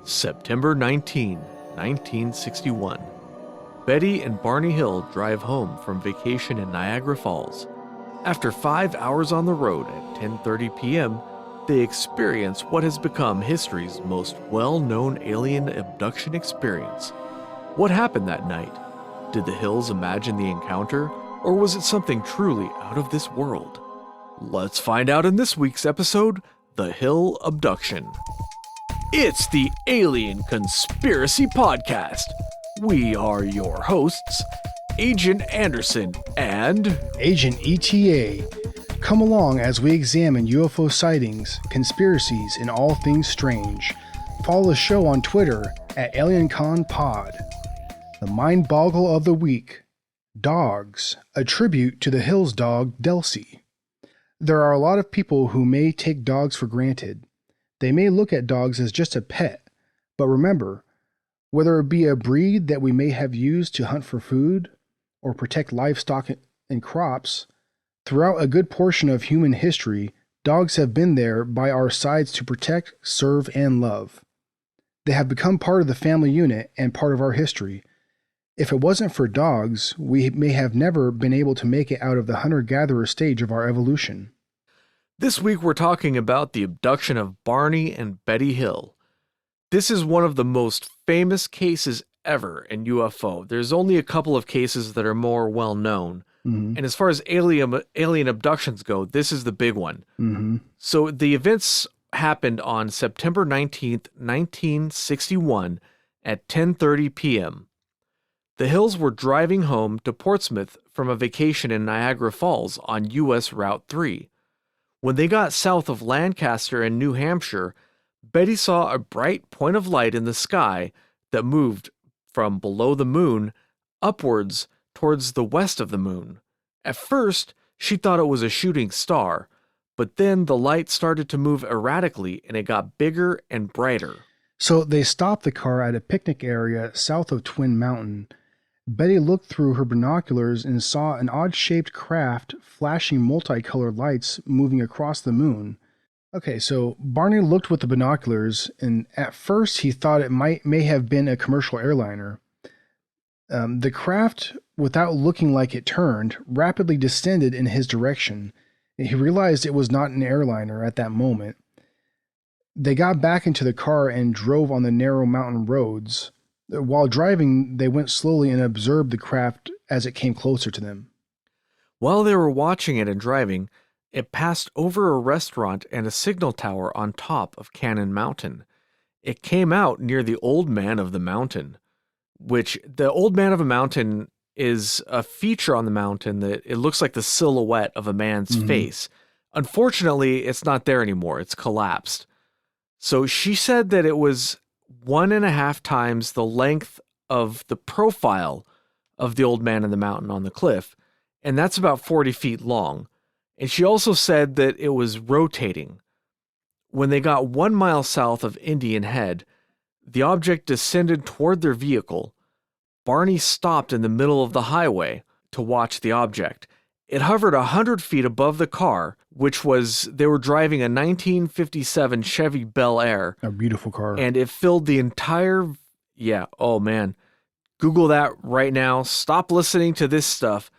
September 19, 1961. Betty and Barney Hill drive home from vacation in Niagara Falls. After 5 hours on the road at 10:30 p.m., they experience what has become history's most well-known alien abduction experience. What happened that night? Did the Hills imagine the encounter, or was it something truly out of this world? Let's find out in this week's episode, The Hill Abduction. It's the Alien Conspiracy Podcast. We are your hosts, Agent Anderson and Agent ETA. Come along as we examine UFO sightings, conspiracies, and all things strange. Follow the show on Twitter at AlienConPod. The Mind Boggle of the Week. Dogs, a tribute to the Hills dog, Delcy. There are a lot of people who may take dogs for granted. They may look at dogs as just a pet, but remember, whether it be a breed that we may have used to hunt for food or protect livestock and crops, throughout a good portion of human history, dogs have been there by our sides to protect, serve, and love. They have become part of the family unit and part of our history. If it wasn't for dogs, we may have never been able to make it out of the hunter-gatherer stage of our evolution. this week we're talking about the abduction of Barney and Betty Hill. This is one of the most famous cases ever in UFO. There's only a couple of cases that are more well known. And as far as alien abductions go, this is the big one. So the events happened on September 19th, 1961 at 10:30 p.m. The Hills were driving home to Portsmouth from a vacation in Niagara Falls on U.S. Route 3. When they got south of Lancaster and New Hampshire, Betty saw a bright point of light in the sky that moved from below the moon upwards towards the west of the moon. At first, she thought it was a shooting star, but then the light started to move erratically and it got bigger and brighter. So they stopped the car at a picnic area south of Twin Mountain. Betty looked through her binoculars and saw an odd-shaped craft flashing multicolored lights moving across the moon. Okay, so Barney looked with the binoculars, and at first he thought it may have been a commercial airliner. The craft, without looking like it turned, rapidly descended in his direction. He realized it was not an airliner at that moment. They got back into the car and drove on the narrow mountain roads. While driving, they went slowly and observed the craft as it came closer to them. While they were watching it and driving, it passed over a restaurant and a signal tower on top of Cannon Mountain. It came out near the Old Man of the Mountain, which the Old Man of a Mountain is a feature on the mountain that it looks like the silhouette of a man's face. Unfortunately, it's not there anymore. It's collapsed. So she said that it was 1.5 times the length of the profile of the Old Man in the Mountain on the cliff, and that's about 40 feet long. And she also said that it was rotating. When they got 1 mile south of Indian Head, the object descended toward their vehicle. Barney stopped in the middle of the highway to watch the object. It hovered 100 feet above the car, they were driving a 1957 Chevy Bel Air. A beautiful car. And it filled the entire, oh man. Google that right now. Stop listening to this stuff.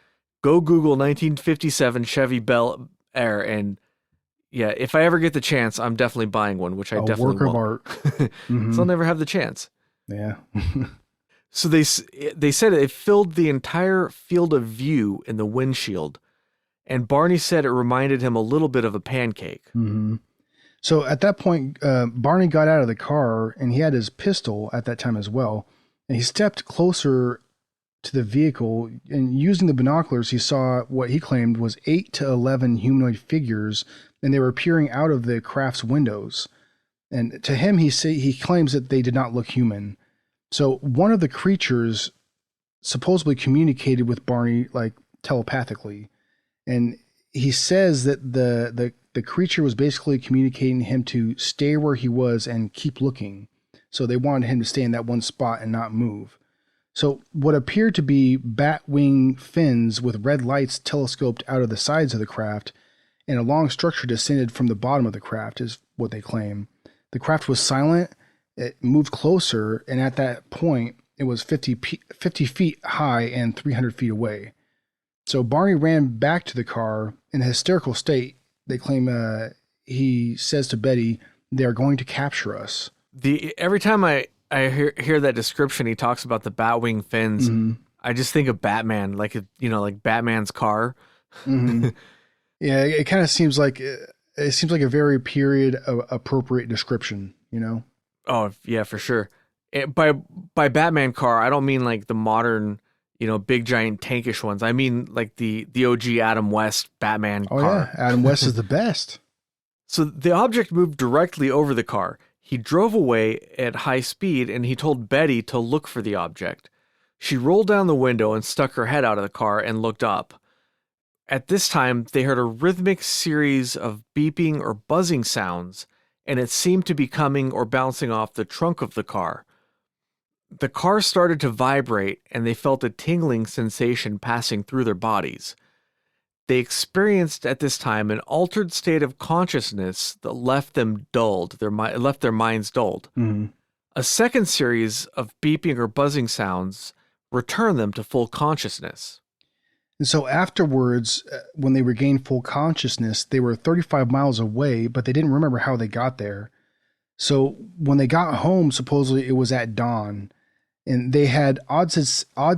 Go Google 1957 Chevy Bel Air, and if I ever get the chance, I'm definitely buying one, which I definitely won't. A work of art. So I'll never have the chance. Yeah. So they said it filled the entire field of view in the windshield, and Barney said it reminded him a little bit of a pancake. So at that point, Barney got out of the car, and he had his pistol at that time as well, and he stepped closer to the vehicle, and using the binoculars, he saw what he claimed was 8 to 11 humanoid figures, and they were peering out of the craft's windows. And to him, he claims that they did not look human. So one of the creatures supposedly communicated with Barney like telepathically, and he says that the creature was basically communicating to him to stay where he was and keep looking. So they wanted him to stay in that one spot and not move. So what appeared to be bat wing fins with red lights telescoped out of the sides of the craft, and a long structure descended from the bottom of the craft is what they claim. The craft was silent, It moved closer, and at that point, it was 50 feet high and 300 feet away. So Barney ran back to the car in a hysterical state. They claim he says to Betty, "They are going to capture us." Every time I hear that description, he talks about the Batwing fins. Mm-hmm. I just think of Batman, like like Batman's car. Mm-hmm. Yeah, it kind of seems like a very period appropriate description. Oh yeah, for sure. By Batman car, I don't mean like the modern, big giant tankish ones. I mean like the OG Adam West Batman Oh car. yeah, Adam West is the best. So the object moved directly over the car. He drove away at high speed, and he told Betty to look for the object. She rolled down the window and stuck her head out of the car and looked up. At this time, they heard a rhythmic series of beeping or buzzing sounds, and it seemed to be coming or bouncing off the trunk of the car. The car started to vibrate, and they felt a tingling sensation passing through their bodies. They experienced at this time an altered state of consciousness that left them dulled, left their minds dulled. Mm-hmm. A second series of beeping or buzzing sounds returned them to full consciousness. And so afterwards, when they regained full consciousness, they were 35 miles away, but they didn't remember how they got there. So when they got home, supposedly it was at dawn, and they had odd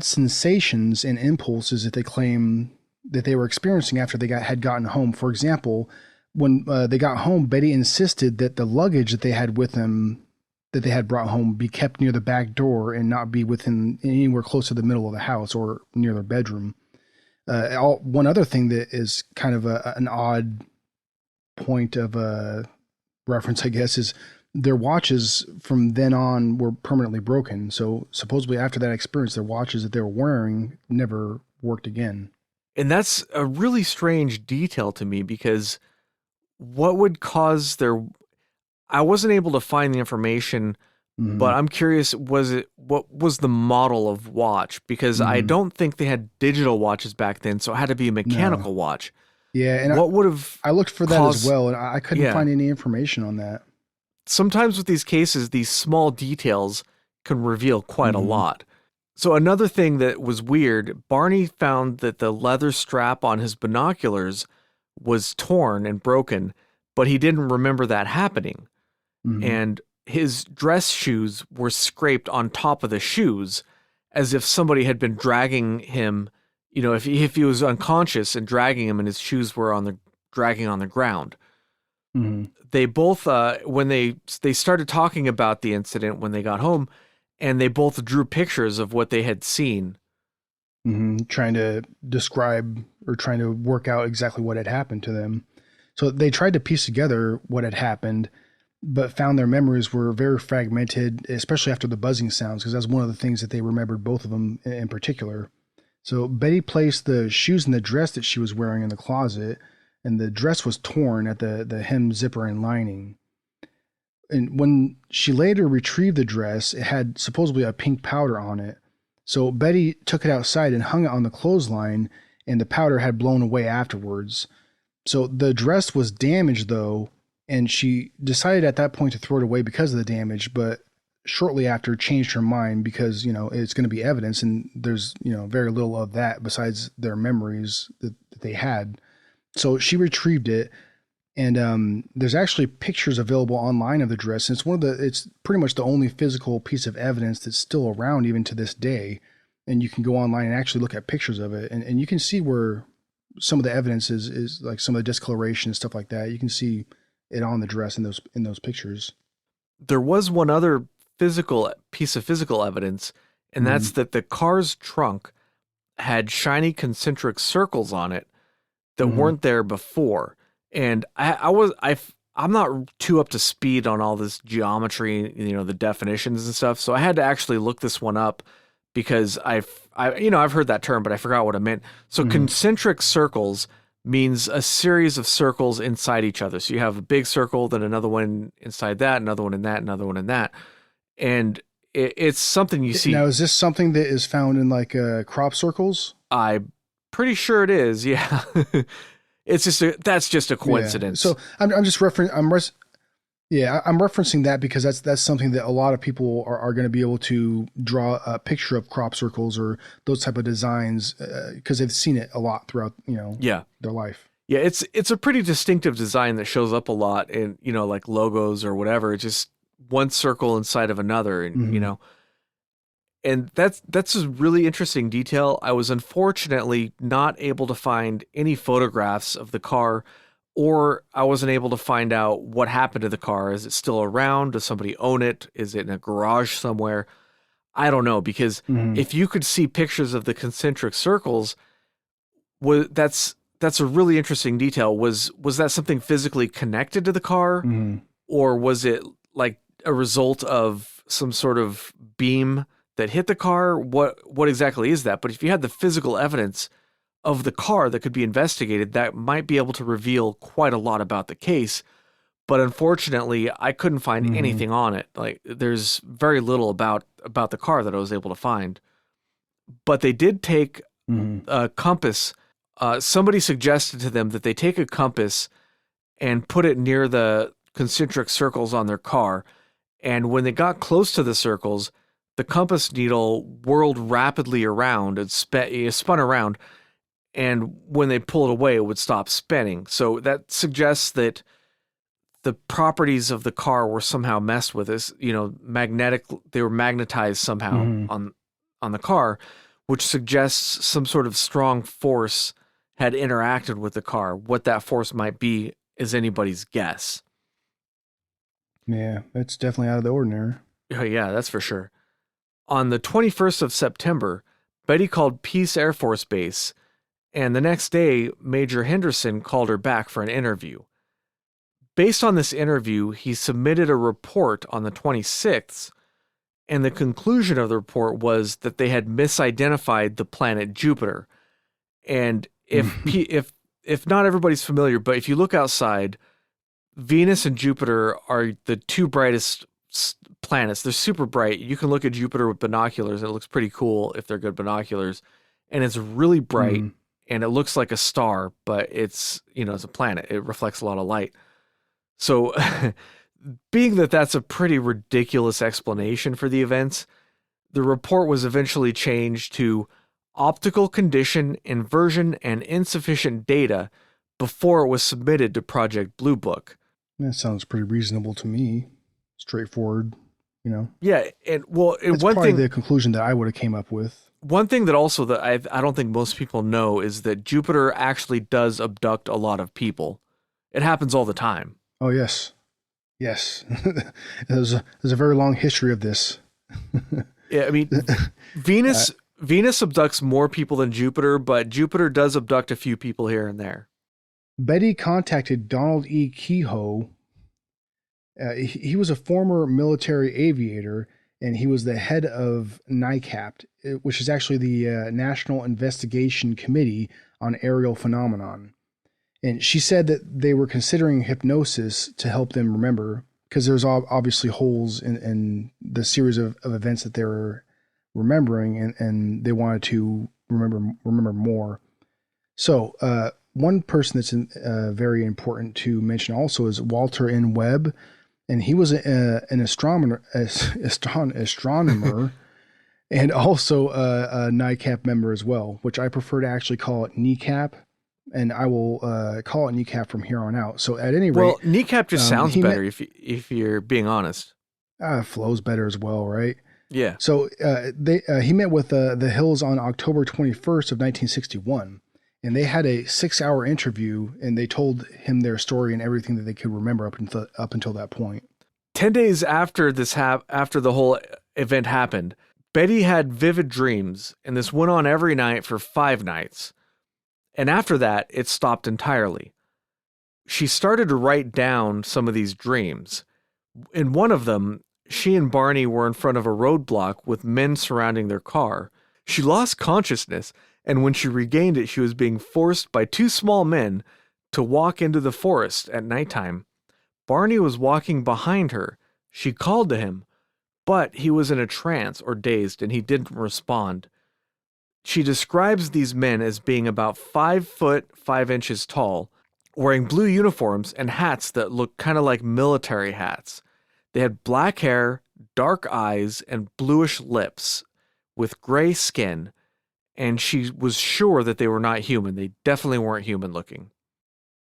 sensations and impulses that they claim that they were experiencing after they had gotten home. For example, when they got home, Betty insisted that the luggage that they had with them, that they had brought home, be kept near the back door and not be within anywhere close to the middle of the house or near their bedroom. One other thing that is kind of an odd point of reference, I guess, is their watches from then on were permanently broken. So supposedly after that experience, their watches that they were wearing never worked again. And that's a really strange detail to me, because what would cause I wasn't able to find the information, Mm-hmm. but I'm curious, what was the model of watch? Because I don't think they had digital watches back then, so it had to be a mechanical watch. Yeah, and what would have I looked for that as well, and I couldn't find any information on that. Sometimes with these cases, these small details can reveal quite a lot. So another thing that was weird, Barney found that the leather strap on his binoculars was torn and broken, but he didn't remember that happening. And his dress shoes were scraped on top of the shoes, as if somebody had been dragging him, if he was unconscious and dragging him, and his shoes were dragging on the ground. They both, when they started talking about the incident when they got home, and they both drew pictures of what they had seen. Trying to describe or trying to work out exactly what had happened to them. So they tried to piece together what had happened, but found their memories were very fragmented, especially after the buzzing sounds, because that's one of the things that they remembered, both of them in particular. So Betty placed the shoes and the dress that she was wearing in the closet, and the dress was torn at the hem, zipper, and lining. And when she later retrieved the dress, it had supposedly a pink powder on it. So Betty took it outside and hung it on the clothesline, and the powder had blown away afterwards. So the dress was damaged, though, and she decided at that point to throw it away because of the damage, but shortly after changed her mind because, it's going to be evidence, and there's, very little of that besides their memories that they had. So she retrieved it, and there's actually pictures available online of the dress. And it's pretty much the only physical piece of evidence that's still around even to this day. And you can go online and actually look at pictures of it, and you can see where some of the evidence is like some of the discoloration and stuff like that. You can see it on the dress in those pictures. There was one other piece of physical evidence, and that's that the car's trunk had shiny concentric circles on it that weren't there before. And I'm not too up to speed on all this geometry, the definitions and stuff. So I had to actually look this one up, because I've heard that term, but I forgot what it meant. So concentric circles means a series of circles inside each other. So you have a big circle, then another one inside that, another one in that, another one in that. And it's something you see. Now, is this something that is found in like crop circles? I'm pretty sure it is. Yeah. That's just a coincidence. Yeah. So I'm just referencing. Yeah, I'm referencing that because that's something that a lot of people are going to be able to draw a picture of crop circles or those type of designs because they've seen it a lot throughout, Yeah. their life. Yeah, it's a pretty distinctive design that shows up a lot in, like logos or whatever. It's just one circle inside of another, and Hmm. that's a really interesting detail. I was unfortunately not able to find any photographs of the car, or I wasn't able to find out what happened to the car. Is it still around? Does somebody own it? Is it in a garage somewhere? I don't know, because Hmm. if you could see pictures of the concentric circles, that's a really interesting detail. Was that something physically connected to the car, Hmm. or was it like a result of some sort of beam that hit the car? What exactly is that? But if you had the physical evidence of the car that could be investigated, that might be able to reveal quite a lot about the case. But unfortunately, I couldn't find Hmm. anything on it. Like there's very little about the car that I was able to find. But they did take Hmm. a compass. Somebody suggested to them that they take a compass and put it near the concentric circles on their car. And when they got close to the circles, the compass needle whirled rapidly around and it spun around. And when they pull it away, it would stop spinning. So that suggests that the properties of the car were somehow messed with. This, magnetic. They were magnetized somehow Hmm. on the car, which suggests some sort of strong force had interacted with the car. What that force might be is anybody's guess. Yeah, that's definitely out of the ordinary. Oh, yeah, that's for sure. On the 21st of September, Betty called Peace Air Force Base, and the next day, Major Henderson called her back for an interview. Based on this interview, he submitted a report on the 26th, and the conclusion of the report was that they had misidentified the planet Jupiter. And if not everybody's familiar, but if you look outside, Venus and Jupiter are the two brightest planets. They're super bright. You can look at Jupiter with binoculars, and it looks pretty cool if they're good binoculars. And it's really bright, Hmm. and it looks like a star, but it's a planet. It reflects a lot of light. So, being that that's a pretty ridiculous explanation for the events, the report was eventually changed to optical condition, inversion, and insufficient data before it was submitted to Project Blue Book. That sounds pretty reasonable to me. Straightforward, you know. Yeah, and well, and That's probably the conclusion that I would have came up with. one thing that also that I don't think most people know is that Jupiter actually does abduct a lot of people. It happens all the time. Oh yes, yes. There's a very long history of this. Yeah, I mean, uh, Venus abducts more people than Jupiter, but Jupiter does abduct a few people here and there. Betty contacted Donald E. Kehoe. He was a former military aviator, and he was the head of NICAP, which is actually the National Investigation Committee on Aerial Phenomenon. And she said that they were considering hypnosis to help them remember, because there's obviously holes in the series of events that they were remembering, and they wanted to remember more. So, one person that's very important to mention also is Walter N. Webb, and he was an astronomer and also a NICAP member as well, which I prefer to actually call it kneecap, and I will call it kneecap from here on out. So at any rate, Well, kneecap just sounds he met better if you're being honest. flows better as well, right? Yeah. So he met with the Hills on October 21st of 1961, and they had a 6-hour interview, and they told him their story and everything that they could remember up until that point. 10 days after after the whole event happened, Betty had vivid dreams, and this went on every night for 5 nights. And after that, it stopped entirely. She started to write down some of these dreams. In one of them, she and Barney were in front of a roadblock with men surrounding their car. She lost consciousness, and when she regained it, she was being forced by two small men to walk into the forest at nighttime. Barney was walking behind her. She called to him, but he was in a trance or dazed, and he didn't respond. She describes these men as being about 5 foot 5 inches tall, wearing blue uniforms and hats that looked kind of like military hats. They had black hair, dark eyes, and bluish lips with gray skin, and she was sure that they were not human. They definitely weren't human looking.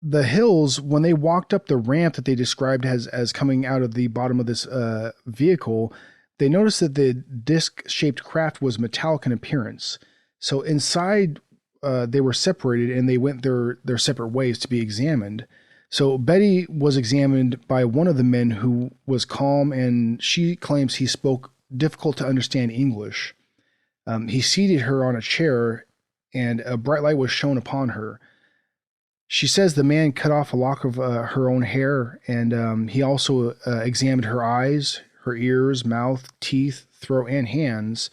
The hills, when they walked up the ramp that they described as coming out of the bottom of this vehicle, they noticed that the disc-shaped craft was metallic in appearance. So inside, they were separated and they went their separate ways to be examined. So Betty was examined by one of the men who was calm, and she claims he spoke difficult to understand English. He seated her on a chair, and a bright light was shone upon her. She says the man cut off a lock of her own hair, and he also examined her eyes, her ears, mouth, teeth, throat, and hands.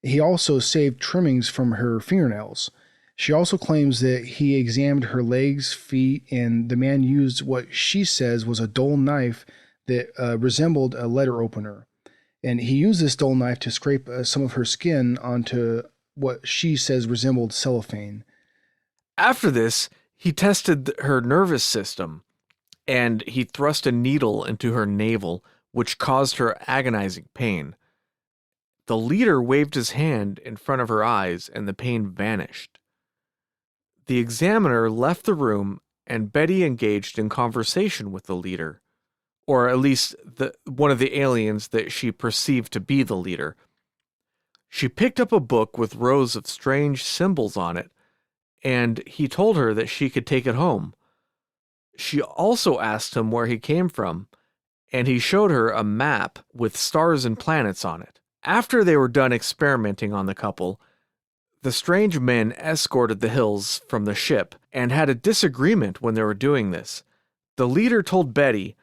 He also saved trimmings from her fingernails. She also claims that he examined her legs, feet, and the man used what she says was a dull knife that resembled a letter opener. And he used this dull knife to scrape some of her skin onto what she says resembled cellophane. After this, he tested her nervous system, and he thrust a needle into her navel, which caused her agonizing pain. The leader waved his hand in front of her eyes, and the pain vanished. The examiner left the room, and Betty engaged in conversation with the leader, or at least one of the aliens that she perceived to be the leader. She picked up a book with rows of strange symbols on it, and he told her that she could take it home. She also asked him where he came from, and he showed her a map with stars and planets on it. After they were done experimenting on the couple, the strange men escorted the Hills from the ship and had a disagreement when they were doing this. The leader told Betty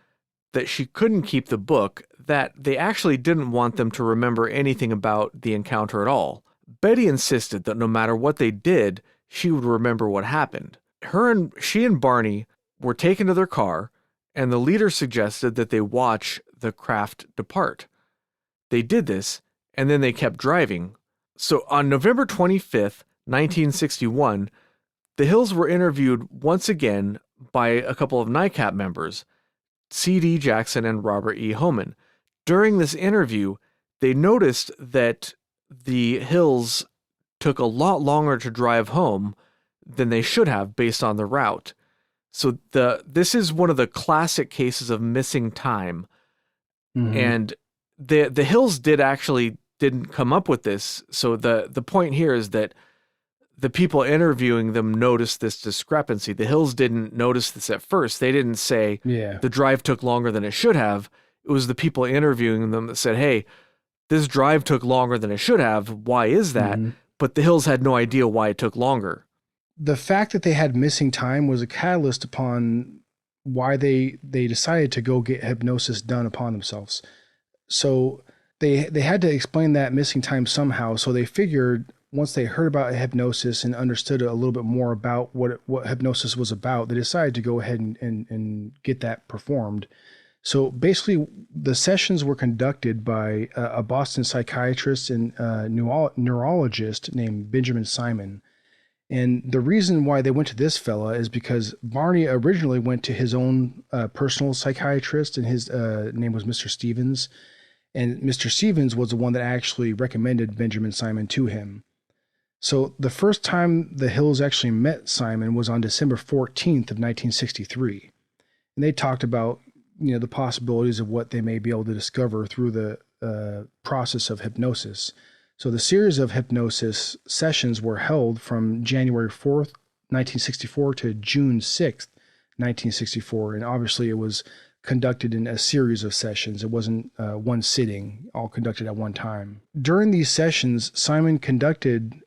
that she couldn't keep the book, that they actually didn't want them to remember anything about the encounter at all. Betty insisted that no matter what they did, she would remember what happened. She and Barney were taken to their car, and the leader suggested that they watch the craft depart. They did this, and then they kept driving. So on November 25th, 1961, the Hills were interviewed once again by a couple of NICAP members, C.D. Jackson and Robert E. Homan. During this interview, they noticed that the Hills took a lot longer to drive home than they should have based on the route. So this is one of the classic cases of missing time. Mm-hmm. And the Hills didn't come up with this. So the point here is that the people interviewing them noticed this discrepancy. The Hills didn't notice this at first. They didn't say the drive took longer than it should have. It was the people interviewing them that said, hey, this drive took longer than it should have. Why is that? Mm-hmm. But the Hills had no idea why it took longer. The fact that they had missing time was a catalyst upon why they decided to go get hypnosis done upon themselves. So they had to explain that missing time somehow. So they figured once they heard about hypnosis and understood a little bit more about what hypnosis was about, they decided to go ahead and get that performed. So basically, the sessions were conducted by a Boston psychiatrist and neurologist named Benjamin Simon. And the reason why they went to this fella is because Barney originally went to his own personal psychiatrist, and his name was Mr. Stevens. And Mr. Stevens was the one that actually recommended Benjamin Simon to him. So the first time the Hills actually met Simon was on December 14th of 1963. And they talked about the possibilities of what they may be able to discover through the process of hypnosis. So the series of hypnosis sessions were held from January 4th, 1964 to June 6th, 1964. And obviously it was conducted in a series of sessions. It wasn't one sitting, all conducted at one time. During these sessions, Simon conducted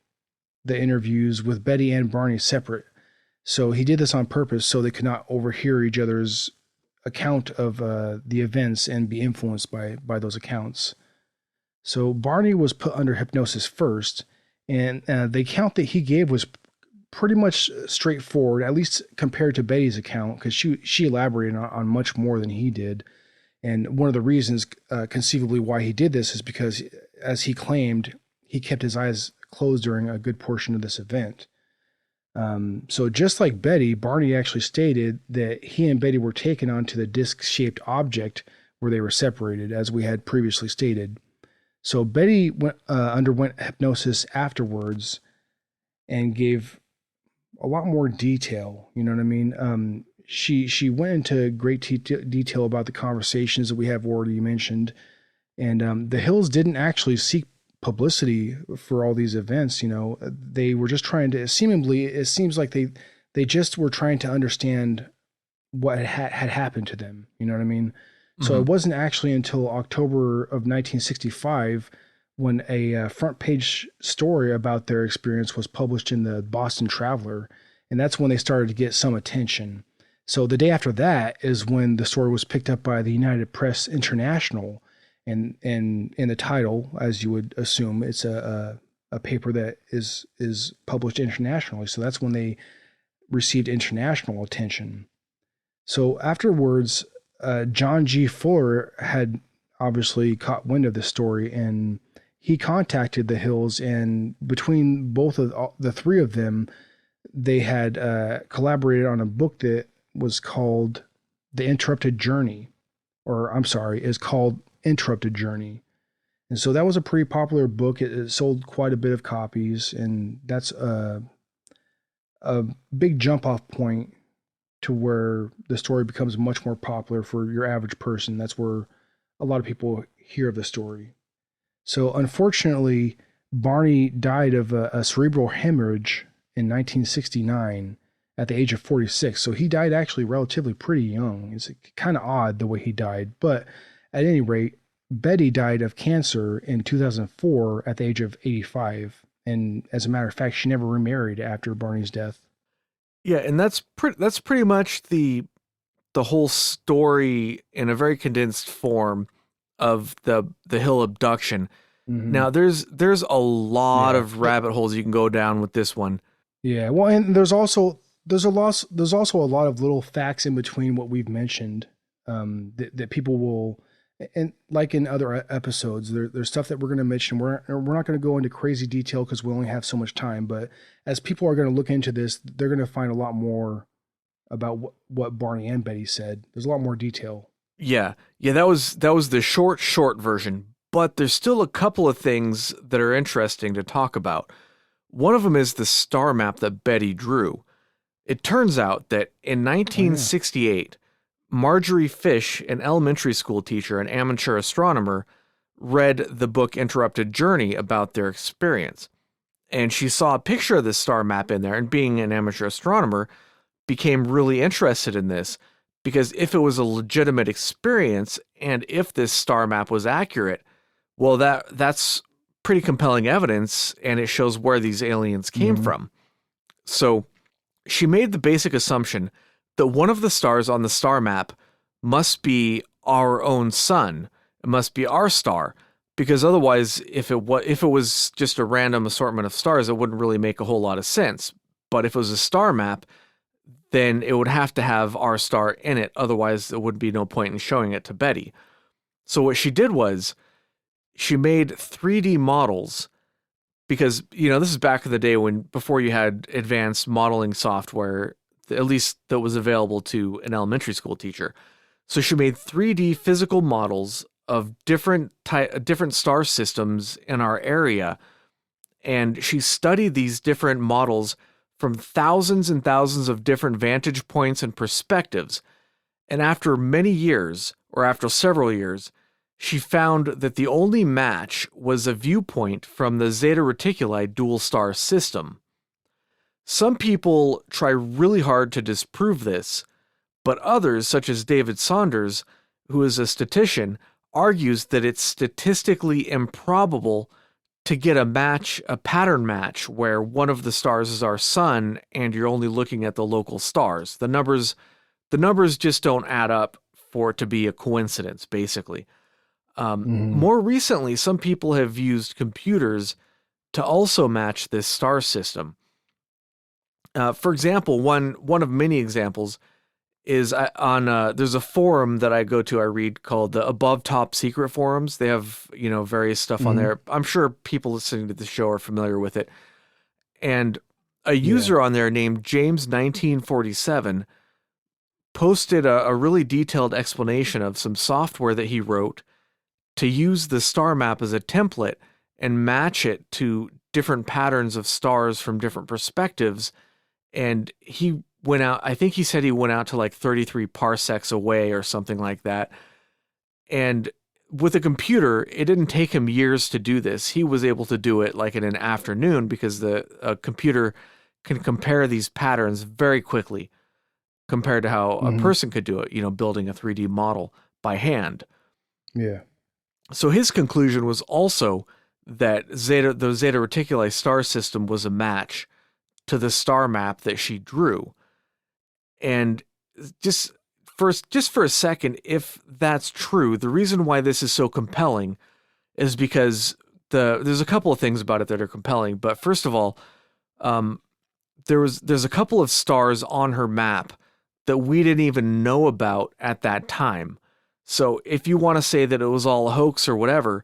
the interviews with Betty and Barney separate. So he did this on purpose so they could not overhear each other's account of the events and be influenced by those accounts. So Barney was put under hypnosis first, and the account that he gave was pretty much straightforward, at least compared to Betty's account, because she elaborated on much more than he did. And one of the reasons conceivably why he did this is because, as he claimed, he kept his eyes closed during a good portion of this event. So just like Betty, Barney actually stated that he and Betty were taken onto the disc-shaped object where they were separated, as we had previously stated. So Betty underwent hypnosis afterwards and gave a lot more detail. You know what I mean? She went into great detail about the conversations that we have already mentioned, and the Hills didn't actually seek publicity for all these events. You know, they were just trying to. Seemingly, it seems like they just were trying to understand what had happened to them. You know what I mean? So Hmm. it wasn't actually until October of 1965 when a front page story about their experience was published in the Boston Traveler, and that's when they started to get some attention. So the day after that is when the story was picked up by the United Press International, and in the title, as you would assume, it's a paper that is published internationally. So that's when they received international attention. So afterwards, John G. Fuller had obviously caught wind of the story, and he contacted the Hills. And between both of the three of them, they had collaborated on a book that was called The Interrupted Journey, or I'm sorry, is called Interrupted Journey. And so that was a pretty popular book. It sold quite a bit of copies, and that's a big jump off point to where the story becomes much more popular for your average person. That's where a lot of people hear of the story. So, unfortunately, Barney died of a cerebral hemorrhage in 1969 at the age of 46. So, he died actually relatively pretty young. It's kind of odd the way he died. But at any rate, Betty died of cancer in 2004 at the age of 85. And as a matter of fact, she never remarried after Barney's death. Yeah, and that's pretty much the whole story in a very condensed form of the Hill abduction. Mm-hmm. Now there's a lot Yeah. of rabbit holes you can go down with this one. Yeah, well, and there's also a lot of little facts in between what we've mentioned, that people will, and like in other episodes, there's stuff that we're going to mention. We're not going to go into crazy detail because we only have so much time. But as people are going to look into this, they're going to find a lot more about what Barney and Betty said. There's a lot more detail. Yeah. Yeah, that was the short version, but there's still a couple of things that are interesting to talk about. One of them is the star map that Betty drew. It turns out that in Oh yeah. 1968, Marjorie Fish, an elementary school teacher and amateur astronomer, read the book Interrupted Journey about their experience. And she saw a picture of this star map in there, and being an amateur astronomer, became really interested in this because if it was a legitimate experience and if this star map was accurate, well that's pretty compelling evidence and it shows where these aliens came Hmm. from. So she made the basic assumption that one of the stars on the star map must be our own sun. It must be our star, because otherwise, if it was just a random assortment of stars, it wouldn't really make a whole lot of sense. But if it was a star map, then it would have to have our star in it. Otherwise, there would be no point in showing it to Betty. So what she did was she made 3D models because this is back in the day when before you had advanced modeling software, at least that was available to an elementary school teacher. So she made 3D physical models of different star systems in our area, and she studied these different models from thousands and thousands of different vantage points and perspectives. And after many years, or after several years, she found that the only match was a viewpoint from the Zeta Reticuli dual star system. Some people try really hard to disprove this, but others, such as David Saunders, who is a statistician, argues that it's statistically improbable to get a pattern match where one of the stars is our sun and you're only looking at the local stars. The numbers just don't add up for it to be a coincidence, basically. Hmm. More recently, some people have used computers to also match this star system. For example, one of many examples is on there's a forum that I go to, I read, called the Above Top Secret forums. They have various stuff on Hmm. there. I'm sure people listening to the show are familiar with it. And a Yeah. user on there named James1947 posted a really detailed explanation of some software that he wrote to use the star map as a template and match it to different patterns of stars from different perspectives. And he went out, I think he said he went out to like 33 parsecs away or something like that. And with a computer, it didn't take him years to do this. He was able to do it like in an afternoon because the computer can compare these patterns very quickly compared to how a Hmm. person could do it, building a 3D model by hand. Yeah. So his conclusion was also that the Zeta Reticuli star system was a match to the star map that she drew. And just for a second, if that's true, the reason why this is so compelling is because there's a couple of things about it that are compelling. But first of all, um, there's a couple of stars on her map that we didn't even know about at that time. So if you want to say that it was all a hoax or whatever,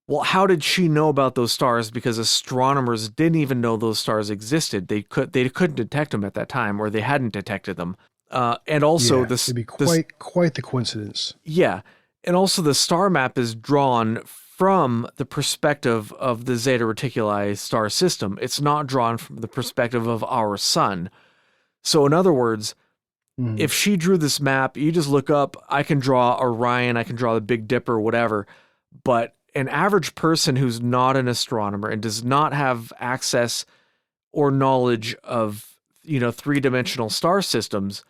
well, how did she know about those stars? Because astronomers didn't even know those stars existed. They couldn't detect them at that time, or they hadn't detected them. And also Yeah. this It'd be this quite the coincidence. yeah, and also the star map is drawn from the perspective of the Zeta Reticuli star system. It's not drawn from the perspective of our sun. So in other words, Hmm. if she drew this map, you just look up, I can draw Orion, I can draw the Big Dipper, whatever. But an average person who's not an astronomer and does not have access or knowledge of, three-dimensional star systems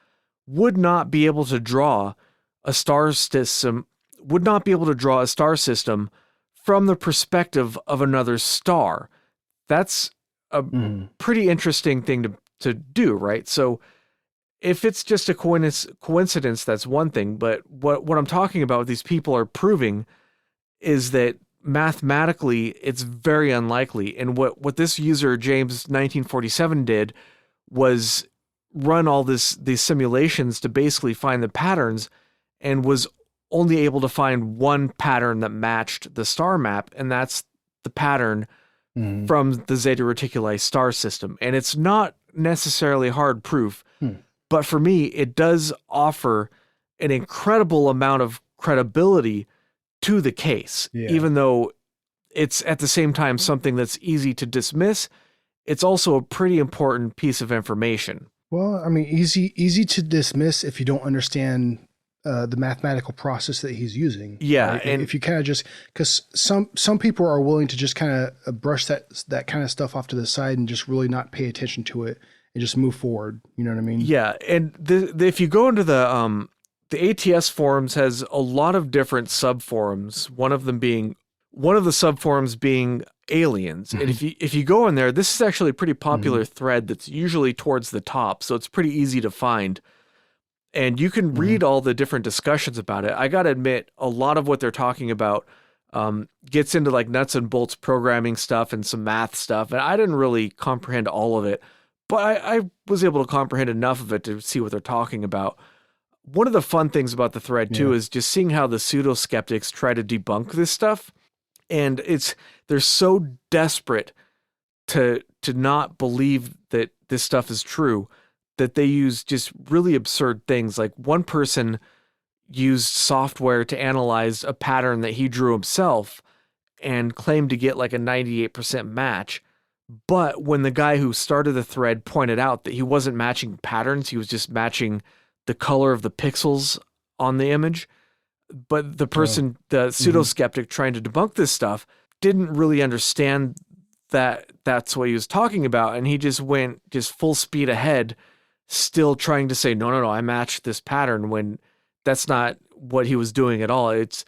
would not be able to draw a star system would not be able to draw a star system from the perspective of another star. That's a Hmm. pretty interesting thing to do, right? So if it's just a coincidence, that's one thing. But what I'm talking about, what these people are proving is that mathematically it's very unlikely. And what this user, James 1947, did was run all these simulations to basically find the patterns and was only able to find one pattern that matched the star map, and that's the pattern Hmm. from the Zeta Reticuli star system. And it's not necessarily hard proof, Hmm. but for me, it does offer an incredible amount of credibility to the case, Yeah. even though it's at the same time something that's easy to dismiss. It's also a pretty important piece of information. Well, I mean, easy to dismiss if you don't understand the mathematical process that he's using, Yeah, right? and If you kind of just because some people are willing to just kind of brush that kind of stuff off to the side and just really not pay attention to it and just move forward. You know what I mean? yeah, and if you go into the ATS forums has a lot of different sub forums. One of the sub forums being aliens. And if you go in there, this is actually a pretty Hmm. popular thread that's usually towards the top, so it's pretty easy to find. And you can Hmm. read all the different discussions about it. I gotta admit, a lot of what they're talking about gets into like nuts and bolts programming stuff and some math stuff, and I didn't really comprehend all of it, but I was able to comprehend enough of it to see what they're talking about. One of the fun things about the thread too Yeah. is just seeing how the pseudo skeptics try to debunk this stuff, and they're so desperate to not believe that this stuff is true that they use just really absurd things. Like one person used software to analyze a pattern that he drew himself and claimed to get like a 98% match. But when the guy who started the thread pointed out that he wasn't matching patterns, he was just matching the color of the pixels on the image. But Oh. the pseudo Hmm. skeptic trying to debunk this stuff, didn't really understand that that's what he was talking about. And he just went just full speed ahead, still trying to say, no, no, no, I matched this pattern when that's not what he was doing at all. It's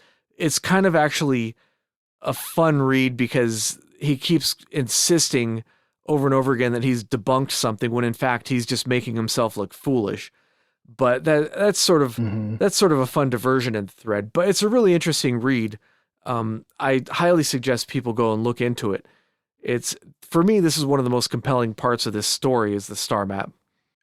kind of actually a fun read because he keeps insisting over and over again that he's debunked something when in fact he's just making himself look foolish. But Hmm. that's sort of a fun diversion in the thread. But it's a really interesting read. I highly suggest people go and look into it. It's for me, this is one of the most compelling parts of this story is the star map.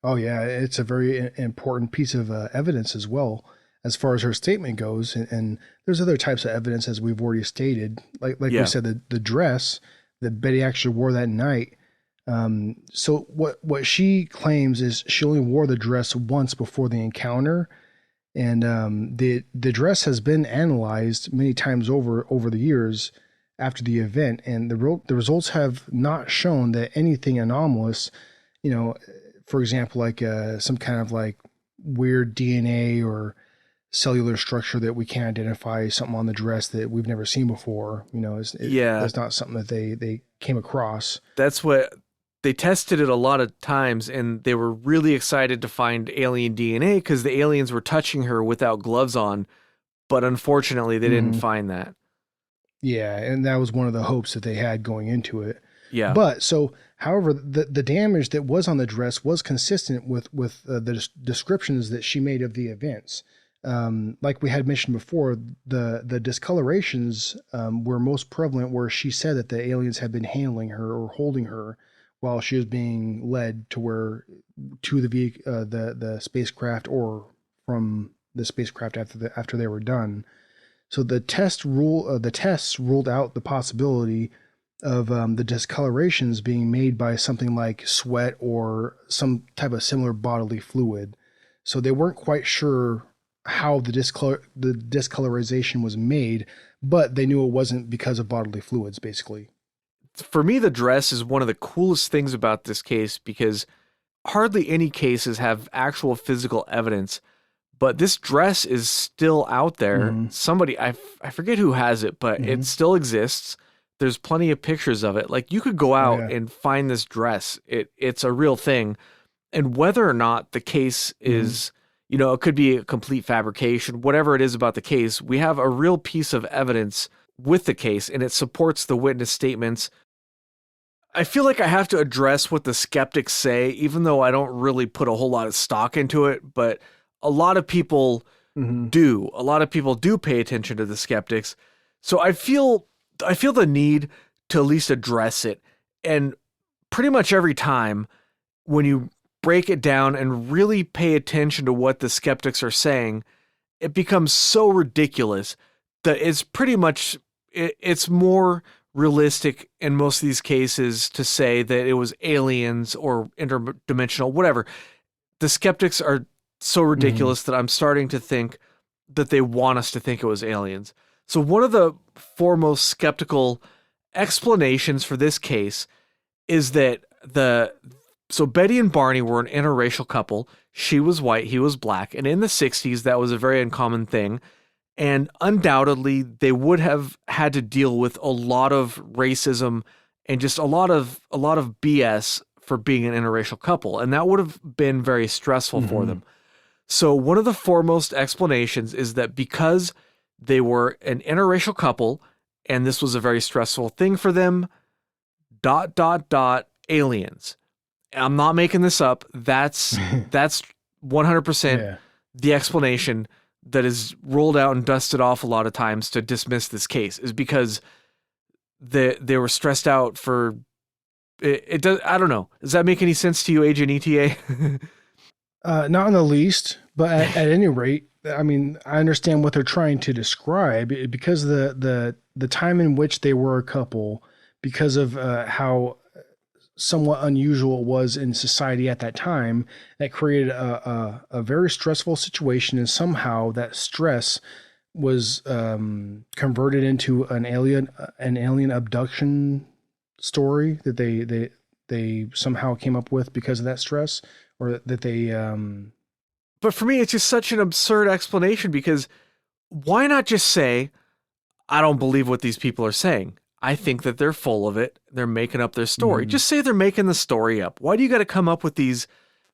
Oh yeah, it's a very important piece of evidence as well, as far as her statement goes. And there's other types of evidence, as we've already stated. Like we Yeah, said, the dress that Betty actually wore that night. So what she claims is she only wore the dress once before the encounter, and the dress has been analyzed many times over the years after the event, and the results have not shown that anything anomalous, you know, for example, like some kind of like weird DNA or cellular structure that we can't identify, something on the dress that we've never seen before. Yeah, That's not something that they came across. that's what they tested it a lot of times, and they were really excited to find alien DNA because the aliens were touching her without gloves on, but unfortunately, they didn't Hmm. find that. Yeah, and that was one of the hopes that they had going into it. Yeah. But so, however, the damage that was on the dress was consistent with the descriptions that she made of the events. Like we had mentioned before, the discolorations were most prevalent where she said that the aliens had been handling her or holding her while she was being led to the spacecraft, or from the spacecraft after they were done. So the tests ruled out the possibility of the discolorations being made by something like sweat or some type of similar bodily fluid. So they weren't quite sure how the discolorization was made, but they knew it wasn't because of bodily fluids, basically. For me, the dress is one of the coolest things about this case because hardly any cases have actual physical evidence, but this dress is still out there. Mm-hmm. Somebody, I forget who has it, but Mm-hmm. it still exists. There's plenty of pictures of it. Like you could go Oh out yeah. and find this dress. It's a real thing. And whether or not the case Mm-hmm. is, it could be a complete fabrication, whatever it is about the case, we have a real piece of evidence with the case and it supports the witness statements. I feel like I have to address what the skeptics say, even though I don't really put a whole lot of stock into it, but a lot of people Mm-hmm. do. A lot of people do pay attention to the skeptics. So I feel the need to at least address it. And pretty much every time when you break it down and really pay attention to what the skeptics are saying, it becomes so ridiculous that it's more realistic in most of these cases to say that it was aliens or interdimensional, whatever. The skeptics are so Mm-hmm. ridiculous that I'm starting to think that they want us to think it was aliens. So one of the foremost skeptical explanations for this case is that so Betty and Barney were an interracial couple. She was white, he was black, and in the 60s that was a very uncommon thing. And undoubtedly they would have had to deal with a lot of racism and just a lot of BS for being an interracial couple, and that would have been very stressful for Mm-hmm. them. So one of the foremost explanations is that because they were an interracial couple and this was a very stressful thing for them, dot dot dot aliens. I'm not making this up. That's 100% Yeah. the explanation that is rolled out and dusted off a lot of times to dismiss this case is because they were stressed out for it. It does. I don't know. Does that make any sense to you, Agent ETA? Not in the least, but at any rate, I mean, I understand what they're trying to describe because the time in which they were a couple, because of how somewhat unusual it was in society at that time, that created a very stressful situation, and somehow that stress was converted into an alien abduction story that they somehow came up with because of that stress, or that they But for me, it's just such an absurd explanation because why not just say, I don't believe what these people are saying. I think that they're full of it. They're making up their story. mm, Just say they're making the story up. Why do you got to come up with these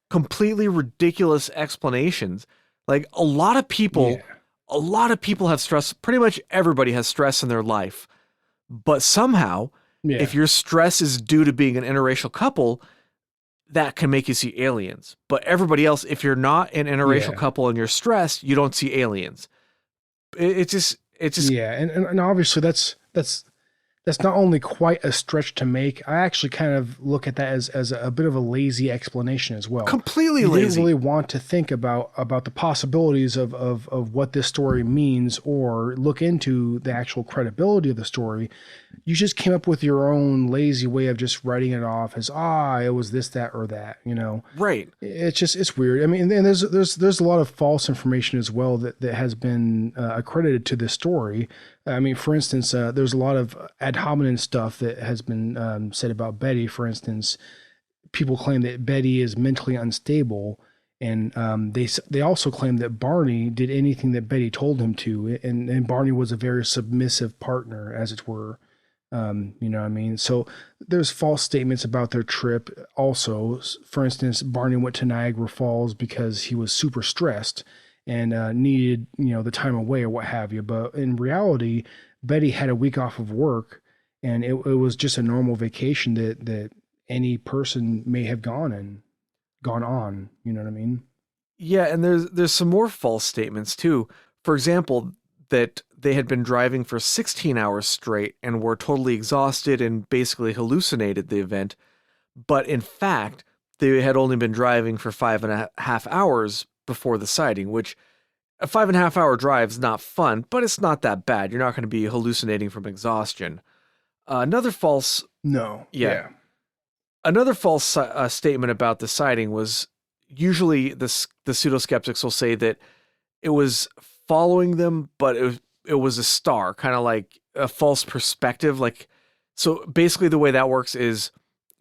completely ridiculous explanations? Like yeah, a lot of people have stress. Pretty much everybody has stress in their life. But somehow, yeah, if your stress is due to being an interracial couple, that can make you see aliens. But everybody else, if you're not an interracial yeah, couple and you're stressed, you don't see aliens. It's just yeah, and obviously that's that's not only quite a stretch to make, I actually kind of look at that as a bit of a lazy explanation as well. Completely You didn't lazy. really want to think about the possibilities of what this story means or look into the actual credibility of the story. You just came up with your own lazy way of just writing it off as, it was this, that, or that, Right. It's weird. I mean, and there's a lot of false information as well that has been accredited to this story. I mean, for instance, there's a lot of ad hominem stuff that has been said about Betty. For instance, people claim that Betty is mentally unstable, and they also claim that Barney did anything that Betty told him to, and Barney was a very submissive partner, as it were. You know what I mean? So there's false statements about their trip. Also, for instance, Barney went to Niagara Falls because he was super stressed and needed, the time away or what have you. But in reality, Betty had a week off of work, and it was just a normal vacation that any person may have gone on. You know what I mean? Yeah, and there's some more false statements too. For example, that they had been driving for 16 hours straight and were totally exhausted and basically hallucinated the event. But in fact, they had only been driving for 5.5 hours before the sighting, which a 5.5 hour drive is not fun, but it's not that bad. You're not going to be hallucinating from exhaustion. Another false, No. yeah, another false statement about the sighting was usually the pseudo-skeptics will say that it was following them, but it was a star, kind of like a false perspective. Like, so basically the way that works is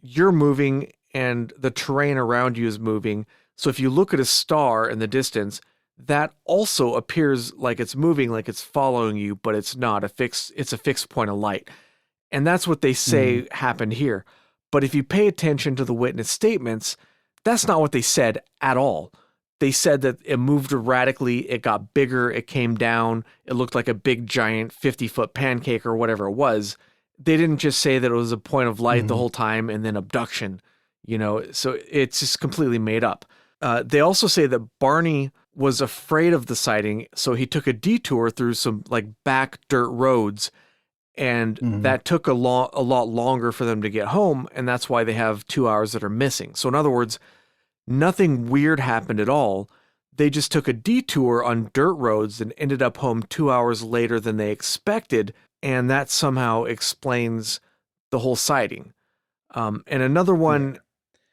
you're moving and the terrain around you is moving. So if you look at a star in the distance, that also appears like it's moving, like it's following you, but it's not it's a fixed point of light. And that's what they say happened here. But if you pay attention to the witness statements, that's not what they said at all. They said that it moved erratically, it got bigger, it came down, it looked like a big giant 50-foot pancake or whatever it was. They didn't just say that it was a point of light the whole time and then abduction, so it's just completely made up. They also say that Barney was afraid of the sighting, so he took a detour through some like back dirt roads, and that took a lot longer for them to get home, and that's why they have 2 hours that are missing. So in other words, nothing weird happened at all. They just took a detour on dirt roads and ended up home 2 hours later than they expected, and that somehow explains the whole sighting. And another one,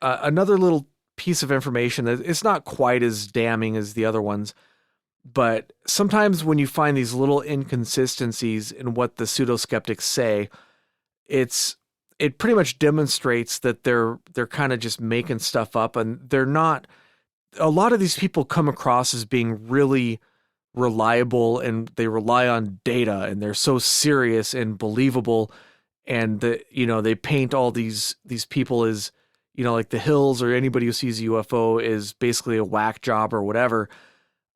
another little piece of information that it's not quite as damning as the other ones, but sometimes when you find these little inconsistencies in what the pseudo-skeptics say, it pretty much demonstrates that they're kind of just making stuff up, and they're not. A lot of these people come across as being really reliable, and they rely on data, and they're so serious and believable, and they paint all these people as like the Hills or anybody who sees a UFO is basically a whack job or whatever.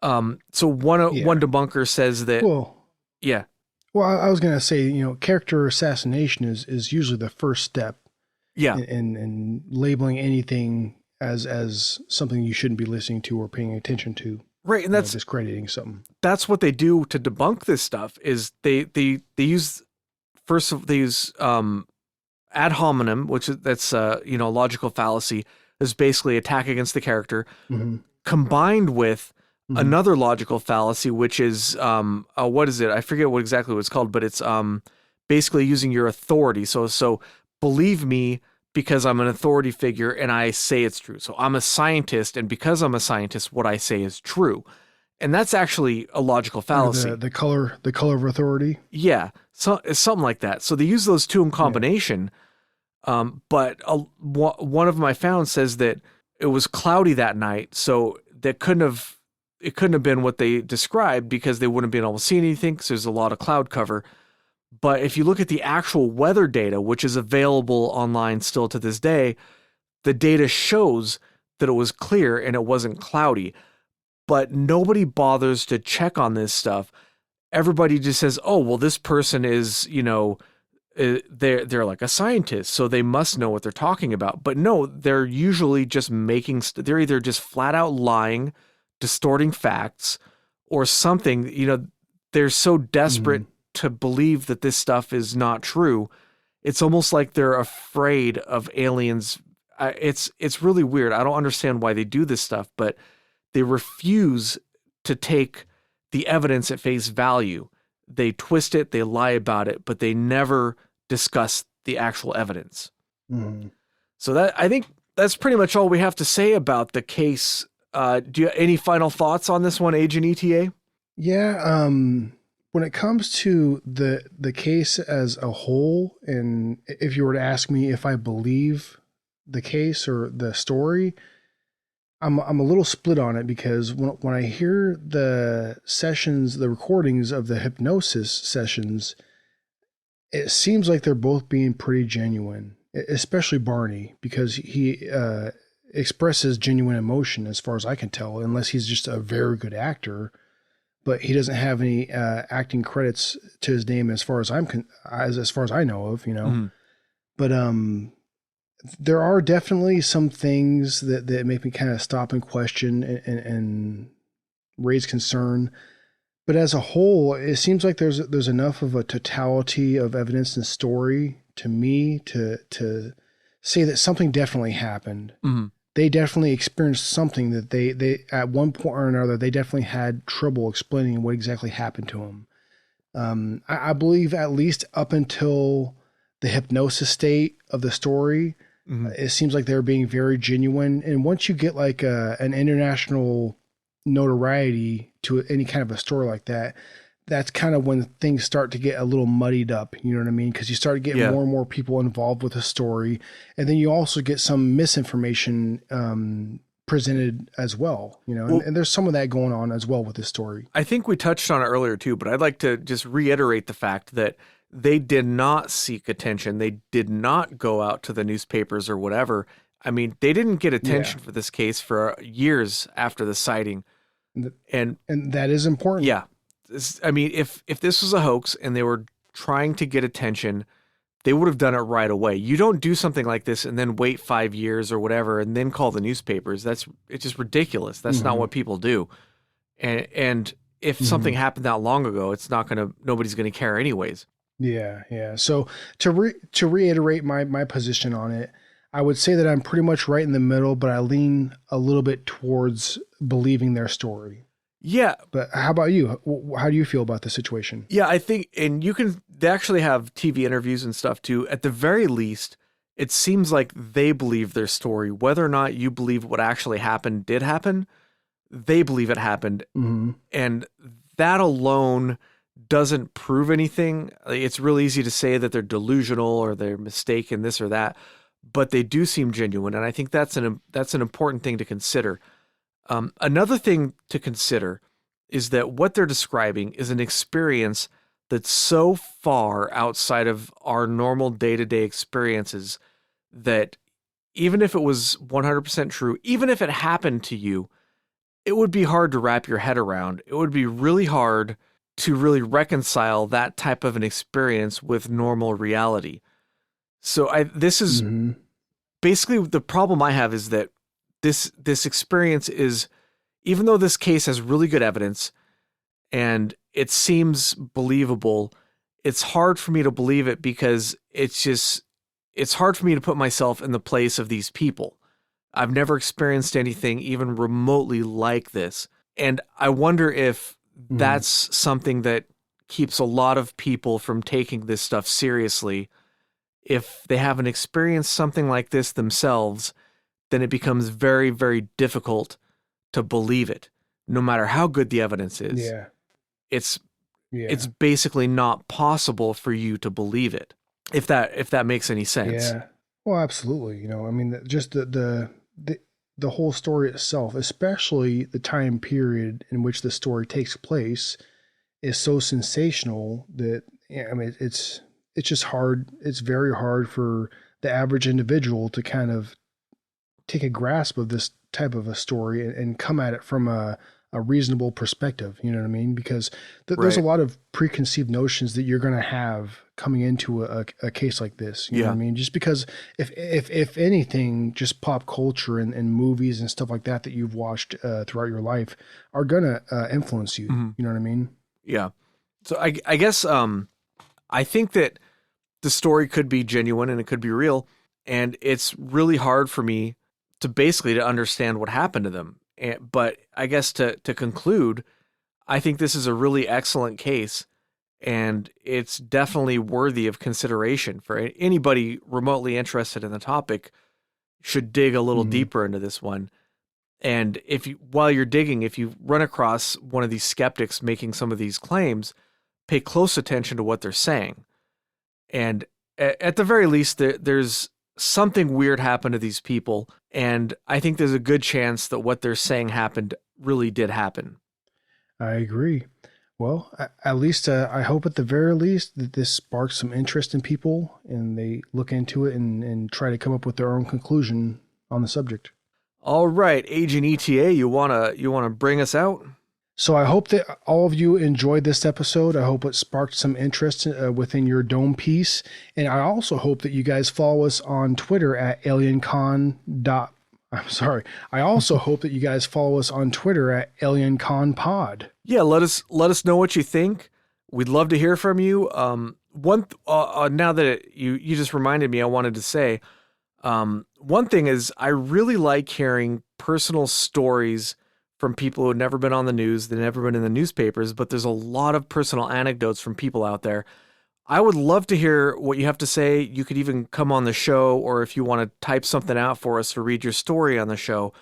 So one debunker says that. Well, yeah. Well, I was going to say, character assassination is usually the first step. Yeah. In labeling anything as something you shouldn't be listening to or paying attention to. Right, and that's discrediting something. That's what they do to debunk this stuff. Is they use ad hominem, that's logical fallacy, is basically attack against the character, combined with another logical fallacy, which is what is it? I forget exactly what it's called, but it's basically using your authority. So believe me because I'm an authority figure and I say it's true. So I'm a scientist, and because I'm a scientist, what I say is true. And that's actually a logical fallacy. The color of authority. Yeah, so it's something like that. So they use those two in combination. But one of them I found says that it was cloudy that night, so it couldn't have been what they described because they wouldn't have been able to see anything because there's a lot of cloud cover. But if you look at the actual weather data, which is available online still to this day, the data shows that it was clear and it wasn't cloudy. But nobody bothers to check on this stuff. Everybody just says, "Oh, well, this person is, they're like a scientist, so they must know what they're talking about." But no, they're usually just they're either just flat out lying, distorting facts, or something. They're so desperate to believe that this stuff is not true It's almost like they're afraid of aliens. It's really weird. I don't understand why they do this stuff, but they refuse to take the evidence at face value. They twist it, they lie about it, but they never discuss the actual evidence. Mhm. So I think that's pretty much all we have to say about the case. Do you have any final thoughts on this one, Agent ETA? Yeah, when it comes to the case as a whole, and if you were to ask me if I believe the case or the story, I'm a little split on it, because when I hear the sessions, the recordings of the hypnosis sessions, it seems like they're both being pretty genuine, especially Barney, because he expresses genuine emotion as far as I can tell, unless he's just a very good actor. But he doesn't have any acting credits to his name as far as as far as I know of, Mm-hmm. But there are definitely some things that make me kind of stop and question and raise concern. But as a whole, it seems like there's enough of a totality of evidence and story to me to say that something definitely happened. Mm-hmm. They definitely experienced something that they at one point or another, they definitely had trouble explaining what exactly happened to them. I believe at least up until the hypnosis state of the story, Mm-hmm. it seems like they're being very genuine. And once you get like an international notoriety to any kind of a story like that, that's kind of when things start to get a little muddied up. You know what I mean? Because you start getting more and more people involved with the story. And then you also get some misinformation presented as well, Well, and there's some of that going on as well with this story. I think we touched on it earlier too, but I'd like to just reiterate the fact that they did not seek attention. They did not go out to the newspapers or whatever. I mean, they didn't get attention for this case for years after the sighting. And that is important. yeah, I mean, if this was a hoax and they were trying to get attention, they would have done it right away. You don't do something like this and then wait 5 years or whatever and then call the newspapers. It's just ridiculous. That's not what people do. And if something happened that long ago, nobody's gonna care anyways. Yeah. So to reiterate my position on it, I would say that I'm pretty much right in the middle, but I lean a little bit towards believing their story. Yeah. But how about you? How do you feel about the situation? Yeah, I think, and they actually have TV interviews and stuff too. At the very least, it seems like they believe their story. Whether or not you believe what actually did happen, they believe it happened. Mm-hmm. And that alone doesn't prove anything. It's real easy to say that they're delusional or they're mistaken, this or that, but they do seem genuine. And I think that's an important thing to consider. Another thing to consider is that what they're describing is an experience that's so far outside of our normal day-to-day experiences that even if it was 100% true, even if it happened to you, it would be hard to wrap your head around. It would be really hard to really reconcile that type of an experience with normal reality. So this is basically the problem I have, is that this experience is, even though this case has really good evidence and it seems believable, it's hard for me to believe it because it's hard for me to put myself in the place of these people. I've never experienced anything even remotely like this. And I wonder if that's something that keeps a lot of people from taking this stuff seriously. If they haven't experienced something like this themselves, then it becomes very, very difficult to believe it, no matter how good the evidence is. Yeah. It's basically not possible for you to believe it, if that makes any sense. Yeah. Well, absolutely. I mean, just the whole story itself, especially the time period in which the story takes place, is so sensational that, I mean, it's just hard. It's very hard for the average individual to kind of take a grasp of this type of a story and come at it from a reasonable perspective. You know what I mean? Because there's a lot of preconceived notions that you're going to have coming into a case like this. You know what I mean? Just because if anything, just pop culture and movies and stuff like that you've watched throughout your life are going to influence you. You know what I mean? Yeah. So I guess I think that the story could be genuine and it could be real. And it's really hard for me to understand what happened to them. But I guess to conclude, I think this is a really excellent case, and it's definitely worthy of consideration for anybody remotely interested in the topic. Should dig a little deeper into this one. And while you're digging, if you run across one of these skeptics making some of these claims, pay close attention to what they're saying. And at the very least, there's something weird happened to these people. And I think there's a good chance that what they're saying really did happen. I agree. Well, at least I hope at the very least that this sparks some interest in people and they look into it and try to come up with their own conclusion on the subject. All right, Agent ETA, you wanna bring us out? So I hope that all of you enjoyed this episode. I hope it sparked some interest within your dome piece. And I also hope that you guys follow us on Twitter at aliencon. I also hope that you guys follow us on Twitter at alienconpod. Yeah, let us know what you think. We'd love to hear from you. Now that you just reminded me, I wanted to say, one thing is I really like hearing personal stories from people who have never been on the news, they've never been in the newspapers, but there's a lot of personal anecdotes from people out there. I would love to hear what you have to say. You could even come on the show, or if you want to type something out for us to read your story on the show.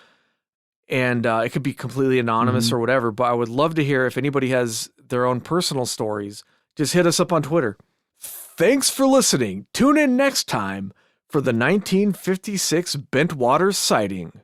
And it could be completely anonymous or whatever, but I would love to hear if anybody has their own personal stories. Just hit us up on Twitter. Thanks for listening. Tune in next time for the 1956 Bentwaters sighting.